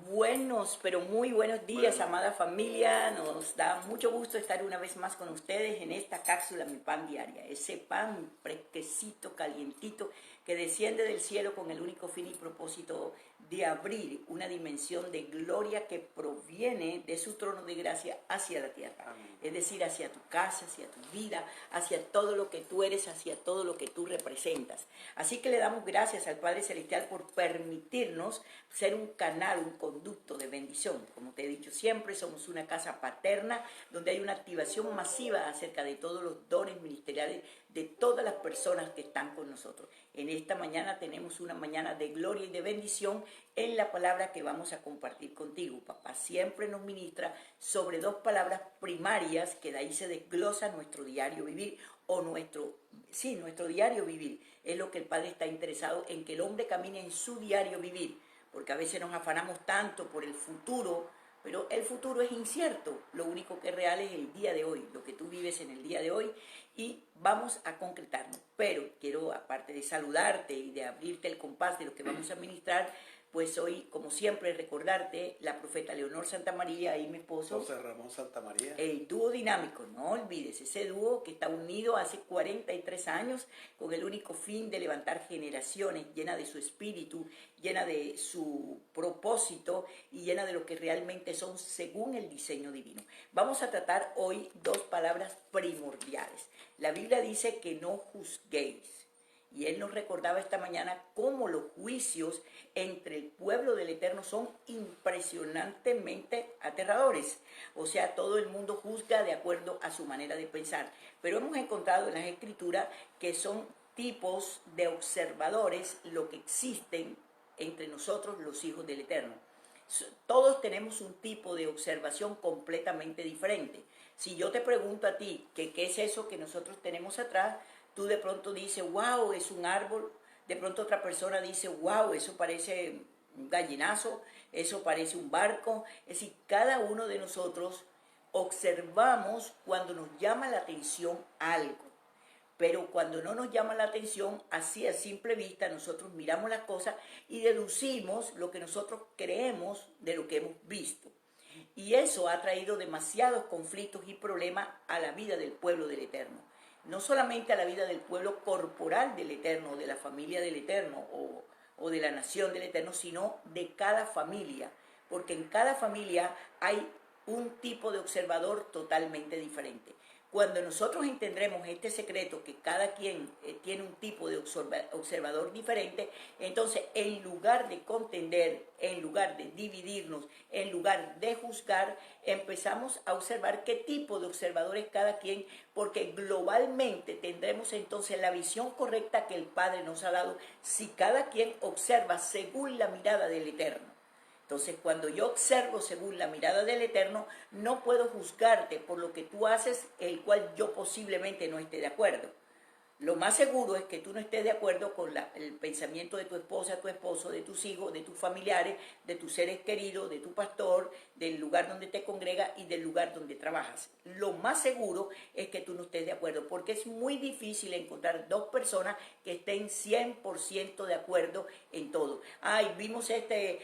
Buenos, pero muy buenos días, amada familia. Nos da mucho gusto estar una vez más con ustedes en esta cápsula Mi Pan Diaria. Ese pan fresquecito, calientito, que desciende del cielo con el único fin y propósito de abrir una dimensión de gloria que proviene de su trono de gracia hacia la tierra. Amén. Es decir, hacia tu casa, hacia tu vida, hacia todo lo que tú eres, hacia todo lo que tú representas. Así que le damos gracias al Padre Celestial por permitirnos ser un canal, un conducto de bendición. Como te he dicho siempre, somos una casa paterna donde hay una activación masiva acerca de todos los dones ministeriales de todas las personas que están con nosotros. En esta mañana tenemos una mañana de gloria y de bendición en la palabra que vamos a compartir contigo. Papá siempre nos ministra sobre dos palabras primarias que de ahí se desglosa nuestro diario vivir o nuestro diario vivir. Es lo que el Padre está interesado en, que el hombre camine en su diario vivir, porque a veces nos afanamos tanto por el futuro, pero el futuro es incierto. Lo único que es real es el día de hoy, lo que tú vives en el día de hoy, y vamos a concretarnos. Pero quiero, aparte de saludarte y de abrirte el compás de lo que vamos a ministrar, pues hoy, como siempre, recordarte la profeta Leonor Santamaría y mi esposo José Ramón Santamaría. El dúo dinámico, no olvides, ese dúo que está unido hace 43 años con el único fin de levantar generaciones llenas de su espíritu, llena de su propósito y llena de lo que realmente son según el diseño divino. Vamos a tratar hoy dos palabras primordiales. La Biblia dice que no juzguéis. Y él nos recordaba esta mañana cómo los juicios entre el pueblo del Eterno son impresionantemente aterradores. O sea, todo el mundo juzga de acuerdo a su manera de pensar. Pero hemos encontrado en las Escrituras que son tipos de observadores lo que existen entre nosotros los hijos del Eterno. Todos tenemos un tipo de observación completamente diferente. Si yo te pregunto a ti qué es eso que nosotros tenemos atrás, tú de pronto dices, wow, es un árbol. De pronto otra persona dice, wow, eso parece un gallinazo, eso parece un barco. Es decir, cada uno de nosotros observamos cuando nos llama la atención algo. Pero cuando no nos llama la atención, así a simple vista, nosotros miramos las cosas y deducimos lo que nosotros creemos de lo que hemos visto. Y eso ha traído demasiados conflictos y problemas a la vida del pueblo del Eterno. No solamente a la vida del pueblo corporal del Eterno, de la familia del Eterno o de la nación del Eterno, sino de cada familia. Porque en cada familia hay un tipo de observador totalmente diferente. Cuando nosotros entendremos este secreto, que cada quien tiene un tipo de observador diferente, entonces en lugar de contender, en lugar de dividirnos, en lugar de juzgar, empezamos a observar qué tipo de observador es cada quien, porque globalmente tendremos entonces la visión correcta que el Padre nos ha dado si cada quien observa según la mirada del Eterno. Entonces, cuando yo observo según la mirada del Eterno, no puedo juzgarte por lo que tú haces, el cual yo posiblemente no esté de acuerdo. Lo más seguro es que tú no estés de acuerdo con el pensamiento de tu esposa, tu esposo, de tus hijos, de tus familiares, de tus seres queridos, de tu pastor, del lugar donde te congrega y del lugar donde trabajas. Lo más seguro es que tú no estés de acuerdo, porque es muy difícil encontrar dos personas que estén 100% de acuerdo en todo. Ay, vimos este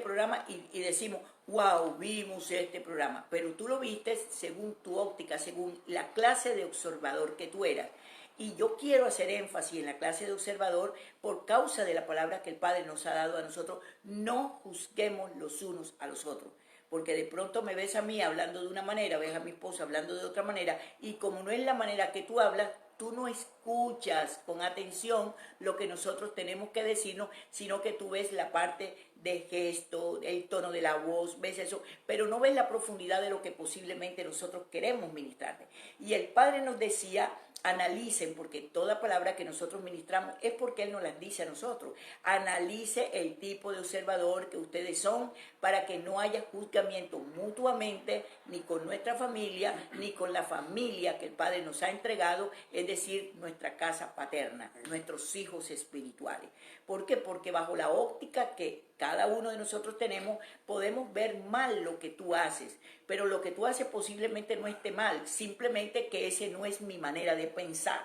programa y decimos, wow, vimos este programa, pero tú lo viste según tu óptica, según la clase de observador que tú eras. Y yo quiero hacer énfasis en la clase de observador por causa de la palabra que el Padre nos ha dado a nosotros. No juzguemos los unos a los otros. Porque de pronto me ves a mí hablando de una manera, ves a mi esposa hablando de otra manera, y como no es la manera que tú hablas, tú no escuchas con atención lo que nosotros tenemos que decirnos, sino que tú ves la parte de gesto, el tono de la voz, ves eso, pero no ves la profundidad de lo que posiblemente nosotros queremos ministrarte. Y el Padre nos decía, analicen, porque toda palabra que nosotros ministramos es porque Él nos las dice a nosotros. Analice el tipo de observador que ustedes son para que no haya juzgamiento mutuamente, ni con nuestra familia, ni con la familia que el Padre nos ha entregado, es decir, nuestra casa paterna, nuestros hijos espirituales. ¿Por qué? Porque bajo la óptica que cada uno de nosotros tenemos, podemos ver mal lo que tú haces, pero lo que tú haces posiblemente no esté mal, simplemente que ese no es mi manera de pensar.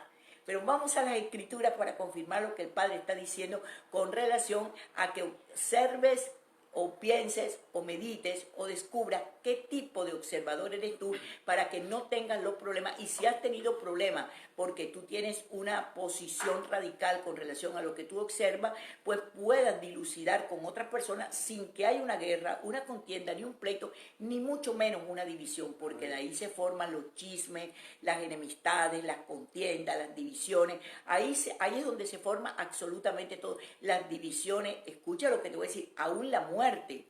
Pero vamos a las Escrituras para confirmar lo que el Padre está diciendo con relación a que observes o pienses o medites o descubras qué tipo de observador eres tú para que no tengas los problemas. Y si has tenido problemas porque tú tienes una posición radical con relación a lo que tú observas, pues puedas dilucidar con otras personas sin que haya una guerra, una contienda, ni un pleito, ni mucho menos una división, porque de ahí se forman los chismes, las enemistades, las contiendas, las divisiones. Ahí es donde se forma absolutamente todo. Las divisiones, escucha lo que te voy a decir, aún la muerte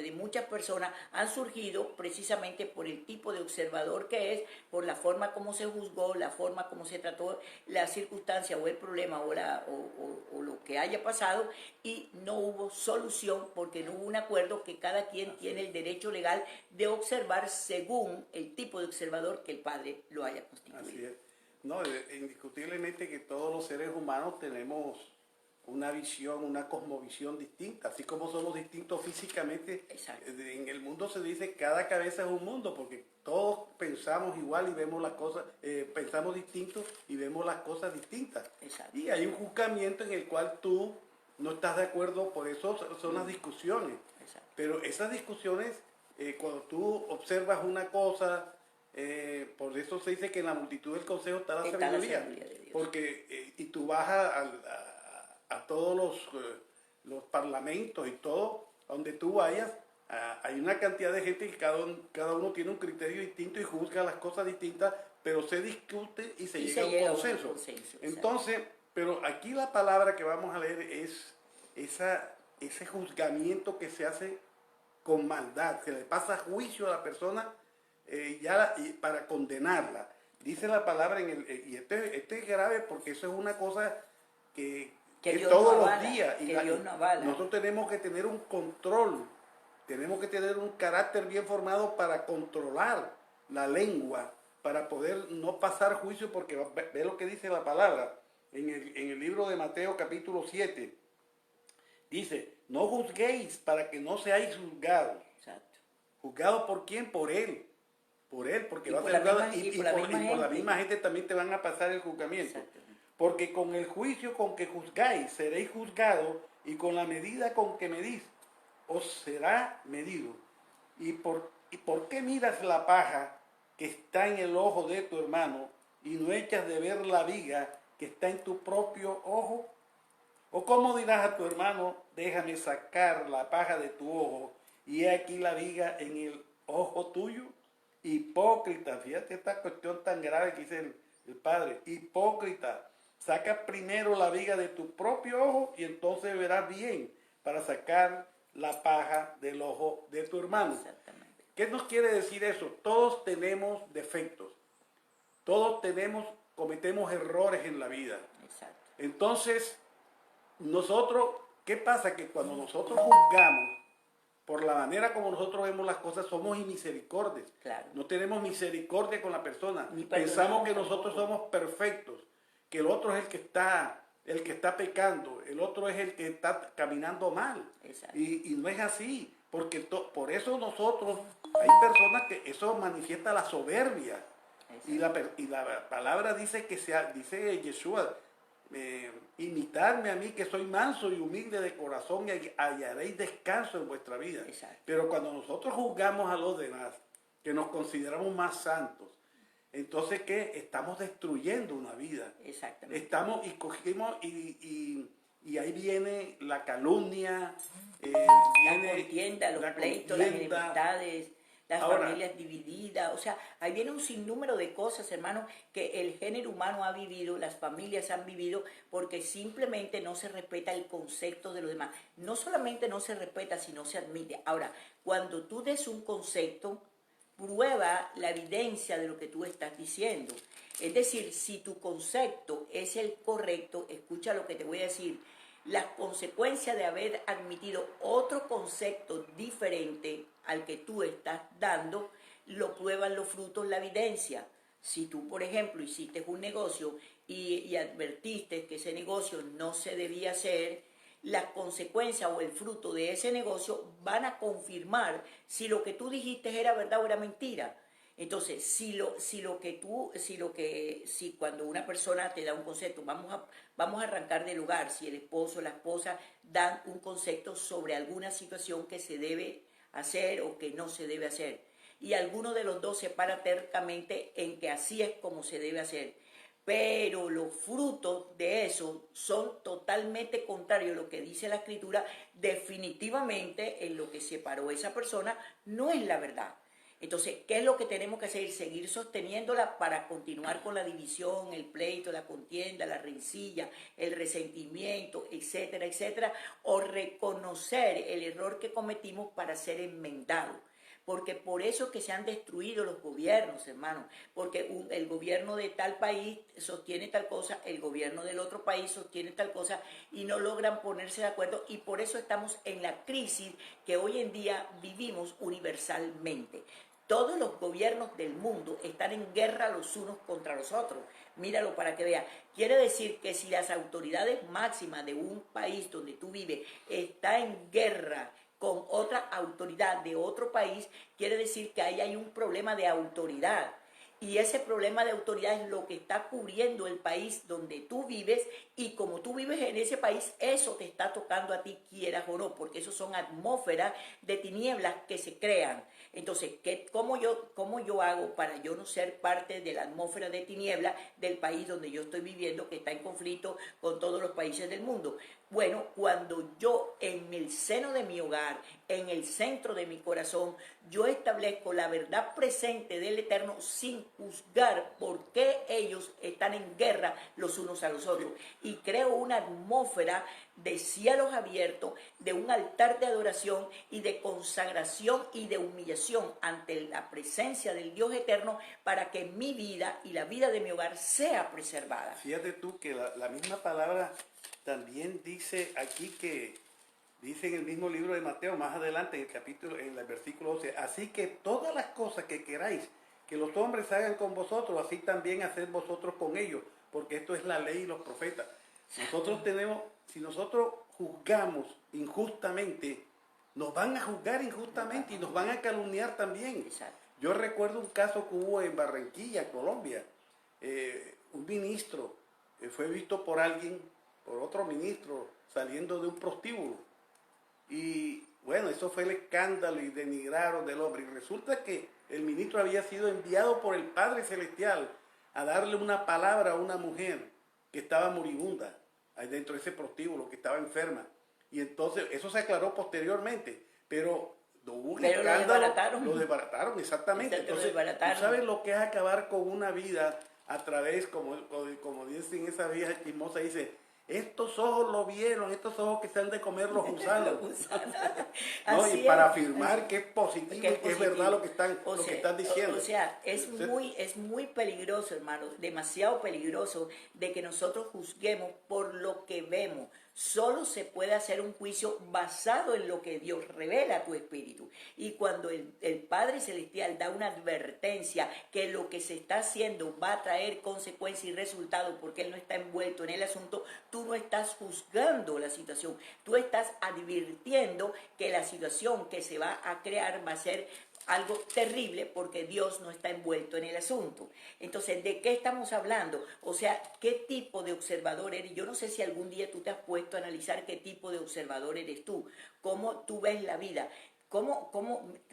de muchas personas han surgido precisamente por el tipo de observador que es, por la forma como se juzgó, la forma como se trató la circunstancia o el problema o lo que haya pasado, y no hubo solución porque no hubo un acuerdo que cada quien tiene el derecho legal de observar según el tipo de observador que el Padre lo haya constituido. Así es. No, indiscutiblemente que todos los seres humanos tenemos una visión, una cosmovisión distinta, así como somos distintos físicamente. Exacto. En el mundo se dice cada cabeza es un mundo, porque todos pensamos igual y vemos las cosas, pensamos distintos y vemos las cosas distintas. Exacto. Y hay un juzgamiento en el cual tú no estás de acuerdo, por eso son las discusiones. Exacto. Pero esas discusiones, cuando tú observas una cosa, por eso se dice que en la multitud del consejo está la sabiduría, de Dios. porque y tú vas a todos los parlamentos y todo, donde tú vayas, hay una cantidad de gente que cada uno tiene un criterio distinto y juzga las cosas distintas, pero se discute y se llega a un consenso. Entonces, pero aquí la palabra que vamos a leer es ese juzgamiento que se hace con maldad, se le pasa juicio a la persona para condenarla. Dice la palabra y este es grave porque eso es una cosa que todos los días. Y nosotros tenemos que tener un control, tenemos que tener un carácter bien formado para controlar la lengua, para poder no pasar juicio, porque ve lo que dice la palabra en el libro de Mateo capítulo 7. Dice, no juzguéis para que no seáis juzgados. Exacto. ¿Juzgados por quién? Por él. Por él, porque Y va a por ser la juzgado, misma por la misma gente también te van a pasar el juzgamiento. Exacto. Porque con el juicio con que juzgáis seréis juzgados, y con la medida con que medís os será medido. ¿Y por qué miras la paja que está en el ojo de tu hermano y no echas de ver la viga que está en tu propio ojo? ¿O cómo dirás a tu hermano, déjame sacar la paja de tu ojo y he aquí la viga en el ojo tuyo? Hipócrita, fíjate esta cuestión tan grave que dice el Padre. Hipócrita, saca primero la viga de tu propio ojo y entonces verás bien para sacar la paja del ojo de tu hermano. Exactamente. ¿Qué nos quiere decir eso? Todos tenemos defectos, todos cometemos errores en la vida. Exacto. Entonces, nosotros, ¿qué pasa? Que cuando nosotros juzgamos por la manera como nosotros vemos las cosas, somos inmisericordios. Claro. No tenemos misericordia con la persona. Ni Pensamos que perdonamos nosotros tampoco. somos perfectos, que el otro es el que está pecando, el otro es el que está caminando mal. Exacto. Y no es así, porque por eso nosotros, hay personas que eso manifiesta la soberbia. Y la palabra dice dice Yeshua, imitadme a mí que soy manso y humilde de corazón y hallaréis descanso en vuestra vida. Exacto. Pero cuando nosotros juzgamos a los demás, que nos consideramos más santos, entonces ¿qué? Estamos destruyendo una vida. Exactamente. Estamos y cogimos y ahí viene la calumnia, La contienda, los pleitos, las enemistades, las familias divididas, o sea, ahí viene un sinnúmero de cosas, hermanos, que el género humano ha vivido, las familias han vivido, porque simplemente no se respeta el concepto de los demás. No solamente no se respeta, sino se admite. Ahora, cuando tú des un concepto, prueba la evidencia de lo que tú estás diciendo. Es decir, si tu concepto es el correcto, escucha lo que te voy a decir. Las consecuencias de haber admitido otro concepto diferente al que tú estás dando, lo prueban los frutos, la evidencia. Si tú, por ejemplo, hiciste un negocio y advertiste que ese negocio no se debía hacer, las consecuencias o el fruto de ese negocio van a confirmar si lo que tú dijiste era verdad o era mentira. Entonces, si cuando una persona te da un concepto, vamos a arrancar del hogar, si el esposo o la esposa dan un concepto sobre alguna situación que se debe hacer o que no se debe hacer, y alguno de los dos se para tercamente en que así es como se debe hacer, pero los frutos de eso son totalmente contrarios a lo que dice la escritura, definitivamente en lo que separó esa persona no es la verdad. Entonces, ¿qué es lo que tenemos que hacer? Seguir sosteniéndola para continuar con la división, el pleito, la contienda, la rencilla, el resentimiento, etcétera, etcétera, o reconocer el error que cometimos para ser enmendado. Porque por eso es que se han destruido los gobiernos, hermano, porque el gobierno de tal país sostiene tal cosa, el gobierno del otro país sostiene tal cosa y no logran ponerse de acuerdo, y por eso estamos en la crisis que hoy en día vivimos universalmente. Todos los gobiernos del mundo están en guerra los unos contra los otros. Míralo para que veas. Quiere decir que si las autoridades máximas de un país donde tú vives están en guerra con otra autoridad de otro país, quiere decir que ahí hay un problema de autoridad. Y ese problema de autoridad es lo que está cubriendo el país donde tú vives, y como tú vives en ese país, eso te está tocando a ti, quieras o no, porque eso son atmósferas de tinieblas que se crean. Entonces, ¿cómo yo hago para yo no ser parte de la atmósfera de tinieblas del país donde yo estoy viviendo, que está en conflicto con todos los países del mundo? Bueno, cuando yo en el seno de mi hogar, en el centro de mi corazón, yo establezco la verdad presente del Eterno sin juzgar por qué ellos están en guerra los unos a los otros. Y creo una atmósfera de cielos abiertos, de un altar de adoración y de consagración y de humillación ante la presencia del Dios eterno, para que mi vida y la vida de mi hogar sea preservada. Fíjate tú que la misma palabra también dice aquí, que dice en el mismo libro de Mateo, más adelante en el capítulo, en el versículo 11, así que todas las cosas que queráis que los hombres hagan con vosotros, así también haced vosotros con ellos, porque esto es la ley y los profetas. Si nosotros juzgamos injustamente, nos van a juzgar injustamente y nos van a calumniar también. Exacto. Yo recuerdo un caso que hubo en Barranquilla, Colombia. Un ministro fue visto por otro ministro, saliendo de un prostíbulo. Y bueno, eso fue el escándalo y denigraron del hombre. Y resulta que el ministro había sido enviado por el Padre Celestial a darle una palabra a una mujer que estaba moribunda ahí dentro de ese prostíbulo, que estaba enferma. Y entonces eso se aclaró posteriormente, pero hubo un escándalo. Lo desbarataron, exactamente. Entonces, ¿tú sabes lo que es acabar con una vida a través, como dicen esa vieja chismosa, dice: estos ojos lo vieron, estos ojos que se han de comer los gusanos. ¿No? Y para afirmar que es positivo y que es verdad lo que están diciendo. O sea, es muy peligroso, hermano, demasiado peligroso de que nosotros juzguemos por lo que vemos. Solo se puede hacer un juicio basado en lo que Dios revela a tu espíritu. Y cuando el Padre Celestial da una advertencia que lo que se está haciendo va a traer consecuencias y resultados porque Él no está envuelto en el asunto, tú no estás juzgando la situación. Tú estás advirtiendo que la situación que se va a crear va a ser algo terrible porque Dios no está envuelto en el asunto. Entonces, ¿de qué estamos hablando? O sea, ¿qué tipo de observador eres? Yo no sé si algún día tú te has puesto a analizar qué tipo de observador eres tú, cómo tú ves la vida.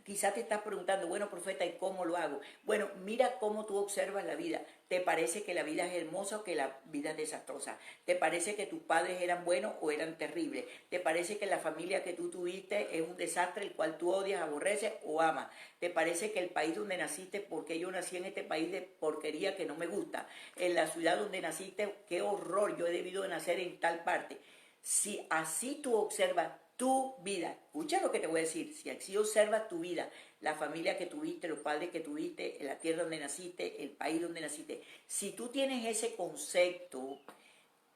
Quizás te estás preguntando, bueno, profeta, ¿y cómo lo hago? Bueno, mira cómo tú observas la vida. ¿Te parece que la vida es hermosa o que la vida es desastrosa? ¿Te parece que tus padres eran buenos o eran terribles? ¿Te parece que la familia que tú tuviste es un desastre, el cual tú odias, aborreces o amas? ¿Te parece que el país donde naciste, porque yo nací en este país de porquería que no me gusta? En la ciudad donde naciste, qué horror, yo he debido de nacer en tal parte. Si así tú observas tu vida, escucha lo que te voy a decir, si así observas tu vida, la familia que tuviste, los padres que tuviste, la tierra donde naciste, el país donde naciste, si tú tienes ese concepto,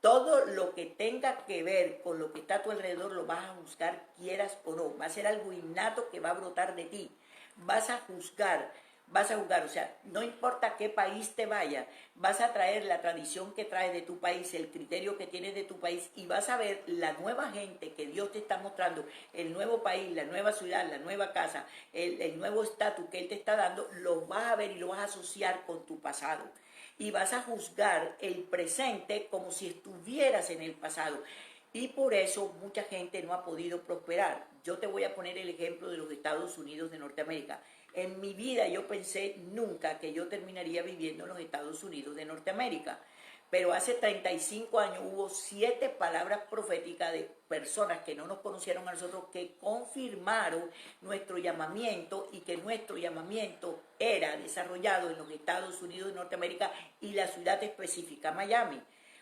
todo lo que tenga que ver con lo que está a tu alrededor lo vas a juzgar, quieras o no, va a ser algo innato que va a brotar de ti, vas a juzgar. vas a juzgar, o sea, no importa a qué país te vayas, vas a traer la tradición que traes de tu país, el criterio que tienes de tu país y vas a ver la nueva gente que Dios te está mostrando, el nuevo país, la nueva ciudad, la nueva casa, el nuevo estatus que Él te está dando, lo vas a ver y lo vas a asociar con tu pasado. Y vas a juzgar el presente como si estuvieras en el pasado. Y por eso mucha gente no ha podido prosperar. Yo te voy a poner el ejemplo de los Estados Unidos de Norteamérica. En mi vida yo pensé nunca que yo terminaría viviendo en los Estados Unidos de Norteamérica. Pero hace 35 años hubo 7 palabras proféticas de personas que no nos conocieron a nosotros que confirmaron nuestro llamamiento y que nuestro llamamiento era desarrollado en los Estados Unidos de Norteamérica y la ciudad específica, Miami.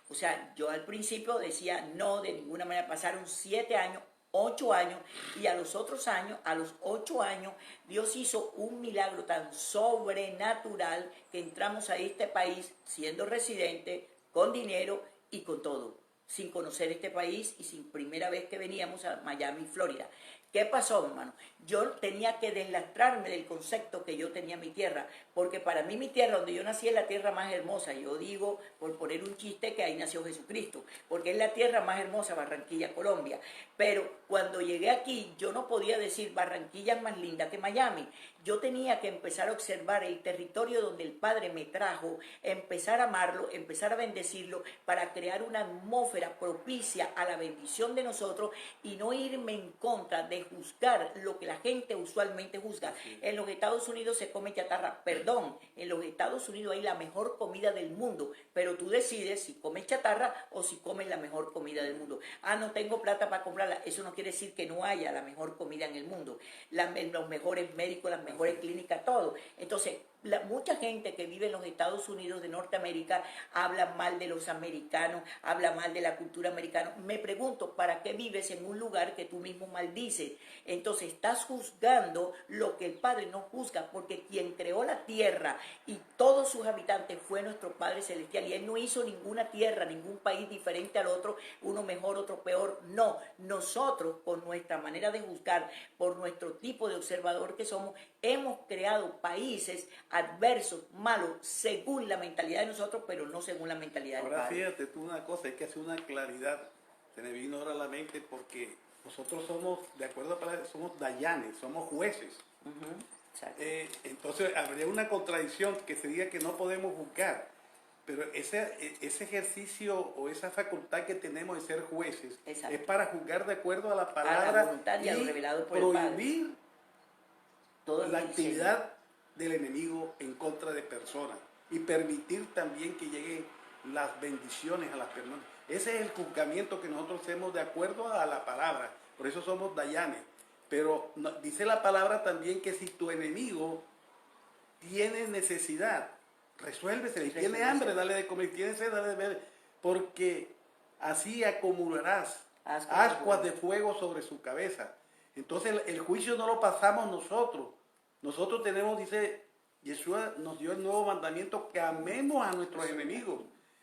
O sea, yo al principio decía no, de ninguna manera. Pasaron 7 años, 8 años, y a los otros años, a los 8 años, Dios hizo un milagro tan sobrenatural que entramos a este país siendo residente, con dinero y con todo, sin conocer este país y sin primera vez que veníamos a Miami, Florida. ¿Qué pasó, hermano? Yo tenía que deslastrarme del concepto que yo tenía en mi tierra, porque para mí mi tierra, donde yo nací, es la tierra más hermosa. Yo digo, por poner un chiste, que ahí nació Jesucristo, porque es la tierra más hermosa, Barranquilla, Colombia. Pero cuando llegué aquí, yo no podía decir Barranquilla es más linda que Miami. Yo tenía que empezar a observar el territorio donde el Padre me trajo, empezar a amarlo, empezar a bendecirlo, para crear una atmósfera propicia a la bendición de nosotros y no irme en contra de juzgar lo que la gente usualmente juzga. En los Estados Unidos se come chatarra, perdón, en los Estados Unidos hay la mejor comida del mundo, pero tú decides si comes chatarra o si comes la mejor comida del mundo. Ah, no tengo plata para comprarla, eso no quiere decir que no haya la mejor comida en el mundo, los mejores médicos, las mejores clínicas, todo. Entonces, mucha gente que vive en los Estados Unidos de Norteamérica habla mal de los americanos, habla mal de la cultura americana. Me pregunto, ¿para qué vives en un lugar que tú mismo maldices? Entonces estás juzgando lo que el Padre no juzga, porque quien creó la tierra y todos sus habitantes fue nuestro Padre Celestial, y Él no hizo ninguna tierra, ningún país diferente al otro, uno mejor, otro peor. No, nosotros, por nuestra manera de juzgar, por nuestro tipo de observador que somos, hemos creado países adversos, malos, según la mentalidad de nosotros, pero no según la mentalidad del Ahora Padre. fíjate tú una cosa, hay que hacer una claridad. Se me vino ahora a la mente porque nosotros somos, de acuerdo a la palabra, somos dayanes, somos jueces. Exacto. Entonces habría una contradicción que sería que no podemos juzgar. Pero ese ejercicio o esa facultad que tenemos de ser jueces Exacto. es para juzgar de acuerdo a la A palabra la voluntad y a lo revelado por el Padre. prohibir Todo la el actividad del enemigo en contra de personas y permitir también que lleguen las bendiciones a las personas. Ese es el juzgamiento que nosotros hacemos de acuerdo a la palabra. Por eso somos dayanes. Pero dice la palabra también que si tu enemigo tiene necesidad, resuélvese. Y tiene hambre, dale de comer. Tiene sed, dale de beber. Porque así acumularás ascuas de fuego sobre su cabeza. Entonces el juicio no lo pasamos nosotros. Nosotros tenemos, dice, Yeshua nos dio el nuevo mandamiento, que amemos a nuestros enemigos.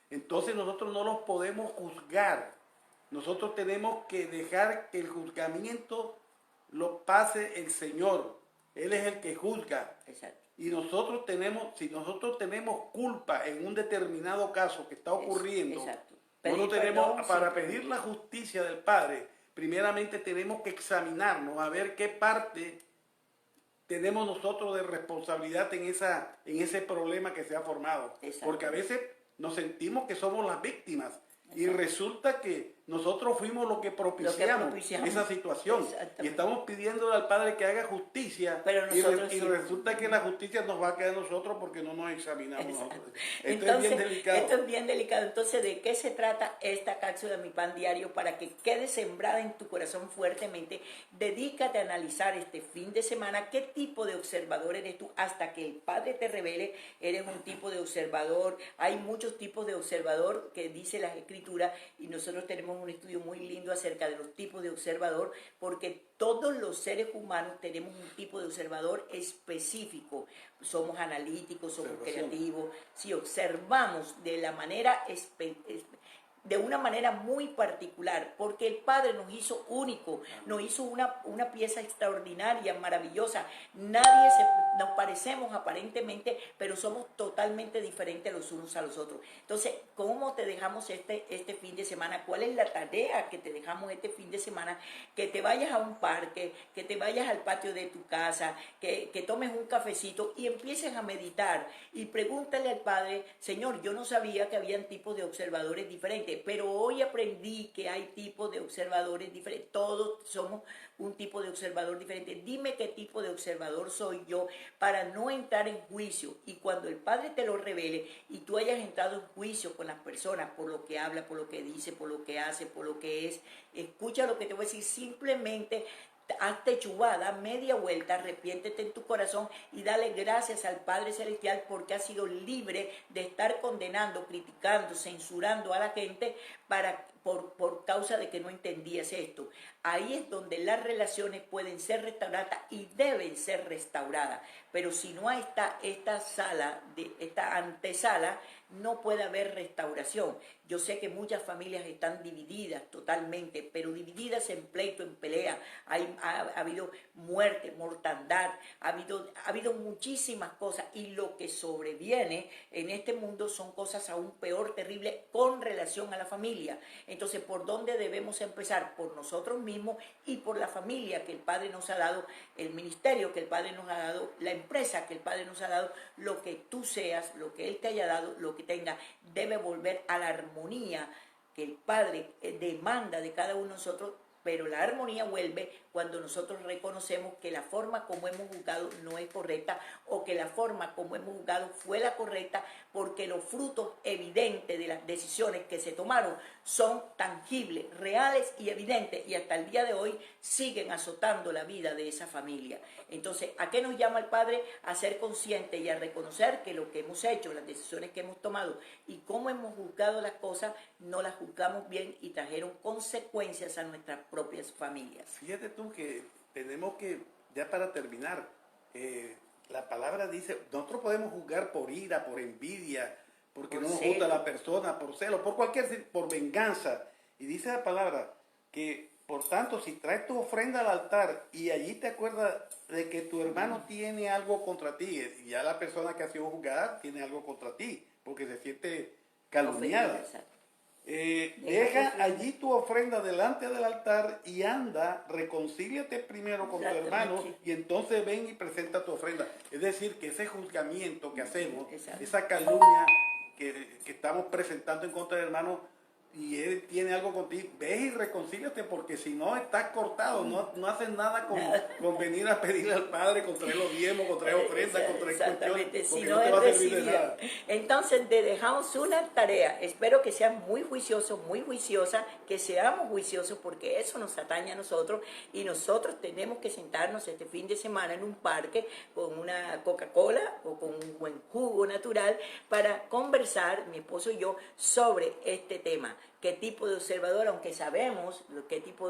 Entonces nosotros no los podemos juzgar. Nosotros tenemos que dejar que el juzgamiento lo pase el Señor. Él es el que juzga. Exacto. Y nosotros tenemos, si nosotros tenemos culpa en un determinado caso que está ocurriendo, nosotros tenemos, para pedir la justicia del Padre, primeramente tenemos que examinarnos a ver qué parte tenemos nosotros de responsabilidad en ese problema que se ha formado. Exacto. Porque a veces nos sentimos que somos las víctimas. Exacto. Y resulta que nosotros fuimos los que propiciamos esa situación. Y estamos pidiéndole al Padre que haga justicia. Pero y resulta que la justicia nos va a quedar a nosotros porque no nos examinamos nosotros. Esto es bien delicado. Esto es bien delicado. Entonces, ¿de qué se trata esta cápsula de Mi Pan Diario? Para que quede sembrada en tu corazón fuertemente. Dedícate a analizar este fin de semana qué tipo de observador eres tú, hasta que el Padre te revele. Eres un tipo de observador. Hay muchos tipos de observador que dice las Escrituras, y nosotros tenemos un estudio muy lindo acerca de los tipos de observador, porque todos los seres humanos tenemos un tipo de observador específico. Somos analíticos, somos creativos. Si observamos de la manera de una manera muy particular, porque el Padre nos hizo único, nos hizo una pieza extraordinaria, maravillosa. Nos parecemos aparentemente, pero somos totalmente diferentes los unos a los otros. Entonces, ¿cómo te dejamos este fin de semana? ¿Cuál es la tarea que te dejamos este fin de semana? Que te vayas a un parque, que te vayas al patio de tu casa, que tomes un cafecito y empieces a meditar y pregúntale al Padre: Señor, yo no sabía que habían tipos de observadores diferentes, pero hoy aprendí que hay tipos de observadores diferentes. Todos somos un tipo de observador diferente. Dime qué tipo de observador soy yo para no entrar en juicio. Y cuando el Padre te lo revele y tú hayas entrado en juicio con las personas por lo que habla, por lo que dice, por lo que hace, por lo que es, escucha lo que te voy a decir. Simplemente hazte chubá, da media vuelta, arrepiéntete en tu corazón y dale gracias al Padre Celestial, porque has sido libre de estar condenando, criticando, censurando a la gente por causa de que no entendías esto. Ahí es donde las relaciones pueden ser restauradas y deben ser restauradas. Pero si no está esta antesala, no puede haber restauración. Yo sé que muchas familias están divididas totalmente, pero divididas en pleito, en pelea. Ha habido muerte, mortandad, ha habido muchísimas cosas, y lo que sobreviene en este mundo son cosas aún peor, terribles, con relación a la familia. Entonces, ¿por dónde debemos empezar? Por nosotros mismos y por la familia que el Padre nos ha dado, el ministerio que el Padre nos ha dado, la empresa que el Padre nos ha dado. Lo que tú seas, lo que Él te haya dado, lo que tenga, debe volver a la armonía que el Padre demanda de cada uno de nosotros. Pero la armonía vuelve cuando nosotros reconocemos que la forma como hemos juzgado no es correcta, o que la forma como hemos juzgado fue la correcta, porque los frutos evidentes de las decisiones que se tomaron son tangibles, reales y evidentes, y hasta el día de hoy siguen azotando la vida de esa familia. Entonces, ¿a qué nos llama el Padre? A ser conscientes y a reconocer que lo que hemos hecho, las decisiones que hemos tomado y cómo hemos juzgado las cosas, no las juzgamos bien y trajeron consecuencias a nuestras propias familias. Fíjate tú que tenemos que, ya para terminar, la palabra dice, nosotros podemos juzgar por ira, por envidia, porque no nos gusta la persona, por celo, por venganza. Y dice la palabra que, por tanto, si traes tu ofrenda al altar y allí te acuerdas de que tu hermano tiene algo contra ti, y ya la persona que ha sido juzgada tiene algo contra ti, porque se siente calumniada. Deja allí tu ofrenda delante del altar y anda, reconcíliate primero con tu hermano y entonces ven y presenta tu ofrenda. Es decir, que ese juzgamiento que hacemos, esa calumnia que estamos presentando en contra del hermano, y él tiene algo contigo, ve y reconcíliate, porque si no estás cortado, no haces nada con venir a pedirle al Padre, con traer los diezmos, con traer ofrendas, con traer cuestiones, porque no te va a servir de nada. Entonces te dejamos una tarea. Espero que sean muy juiciosos, muy juiciosas, que seamos juiciosos, porque eso nos atañe a nosotros, y nosotros tenemos que sentarnos este fin de semana en un parque con una Coca-Cola o con un buen jugo natural para conversar, mi esposo y yo, sobre este tema. ¿Qué tipo de observador? Aunque sabemos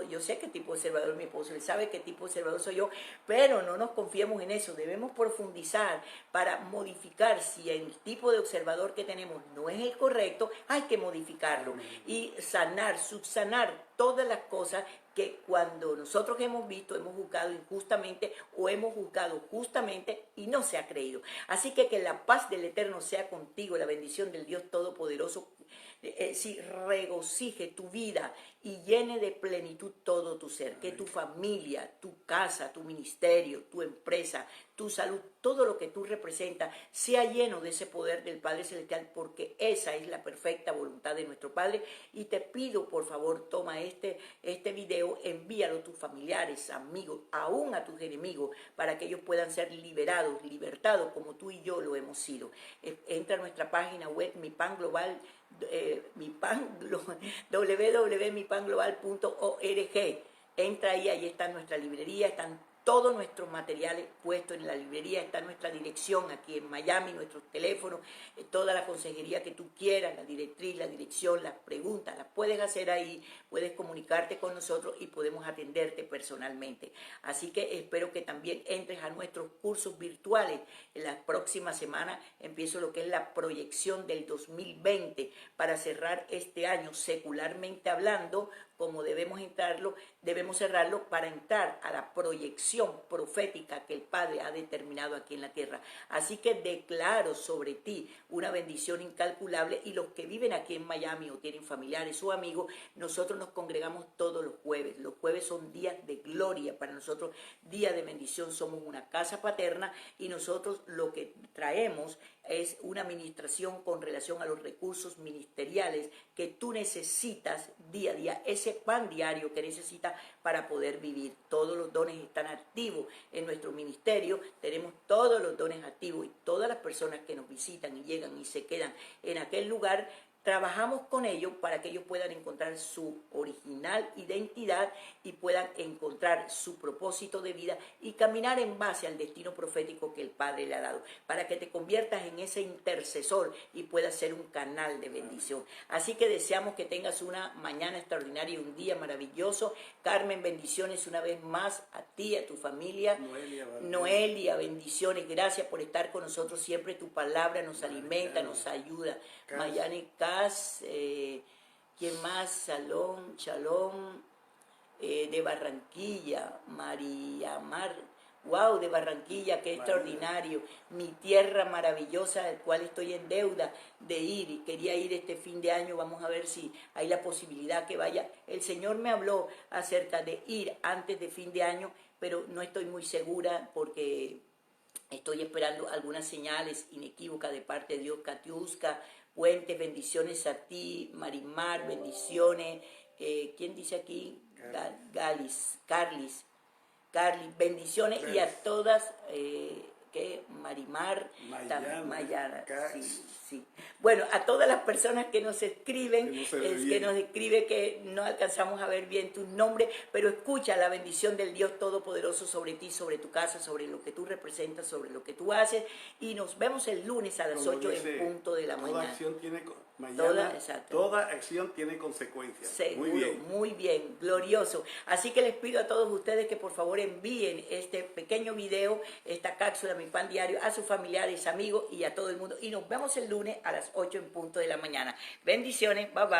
yo sé qué tipo de observador mi esposo, él sabe qué tipo de observador soy yo, pero no nos confiemos en eso. Debemos profundizar para modificar. Si el tipo de observador que tenemos no es el correcto, hay que modificarlo y subsanar todas las cosas que cuando nosotros hemos visto, hemos juzgado injustamente o hemos juzgado justamente y no se ha creído. Así que la paz del Eterno sea contigo, la bendición del Dios Todopoderoso regocije tu vida y llene de plenitud todo tu ser. Que tu familia, tu casa, tu ministerio, tu empresa, tu salud, todo lo que tú representas sea lleno de ese poder del Padre Celestial, porque esa es la perfecta voluntad de nuestro Padre. Y te pido, por favor, toma este video, envíalo a tus familiares, amigos, aún a tus enemigos, para que ellos puedan ser liberados, libertados, como tú y yo lo hemos sido. Entra a nuestra página web, Mi Pan Global, www.mipanglobal.org. Entra ahí está nuestra librería, están todos nuestros materiales puestos en la librería, está nuestra dirección aquí en Miami, nuestros teléfonos, toda la consejería que tú quieras, la directriz, la dirección, las preguntas, las puedes hacer ahí, puedes comunicarte con nosotros y podemos atenderte personalmente. Así que espero que también entres a nuestros cursos virtuales. En la próxima semana empiezo lo que es la proyección del 2020 para cerrar este año secularmente hablando, como debemos cerrarlo para entrar a la proyección profética que el Padre ha determinado aquí en la tierra. Así que declaro sobre ti una bendición incalculable, y los que viven aquí en Miami o tienen familiares o amigos, nosotros nos congregamos todos los jueves. Los jueves son días de gloria para nosotros, días de bendición. Somos una casa paterna y nosotros lo que traemos es una administración con relación a los recursos ministeriales que tú necesitas día a día, ese pan diario que necesitas para poder vivir. Todos los dones están activos en nuestro ministerio, tenemos todos los dones activos, y todas las personas que nos visitan y llegan y se quedan en aquel lugar, trabajamos con ellos para que ellos puedan encontrar su original identidad y puedan encontrar su propósito de vida y caminar en base al destino profético que el Padre le ha dado, para que te conviertas en ese intercesor y puedas ser un canal de bendición. Así que deseamos que tengas una mañana extraordinaria y un día maravilloso. Carmen, bendiciones una vez más a ti, a tu familia. Noelia, bendiciones. Gracias por estar con nosotros siempre. Tu palabra nos alimenta, nos ayuda. Mayani Cas, ¿quién más? Shalom, de Barranquilla, María Mar, wow, de Barranquilla, qué extraordinario, mi tierra maravillosa, del cual estoy en deuda de ir, y quería ir este fin de año. Vamos a ver si hay la posibilidad que vaya. El Señor me habló acerca de ir antes de fin de año, pero no estoy muy segura porque estoy esperando algunas señales inequívocas de parte de Dios. Katiuska Puentes, bendiciones a ti. Marimar, bendiciones. ¿Quién dice aquí? Carlis, bendiciones. Y a todas, Marimar, Mayara, sí. Bueno, a todas las personas que nos escriben, que no alcanzamos a ver bien tu nombre, pero escucha la bendición del Dios Todopoderoso sobre ti, sobre tu casa, sobre lo que tú representas, sobre lo que tú haces, y nos vemos el lunes a las 8 en punto de la mañana. Toda acción tiene consecuencias. Seguro, muy bien, glorioso. Así que les pido a todos ustedes que por favor envíen este pequeño video, esta cápsula, mi pan diario, a sus familiares, amigos y a todo el mundo. Y nos vemos el lunes a las 8 en punto de la mañana. Bendiciones, bye bye.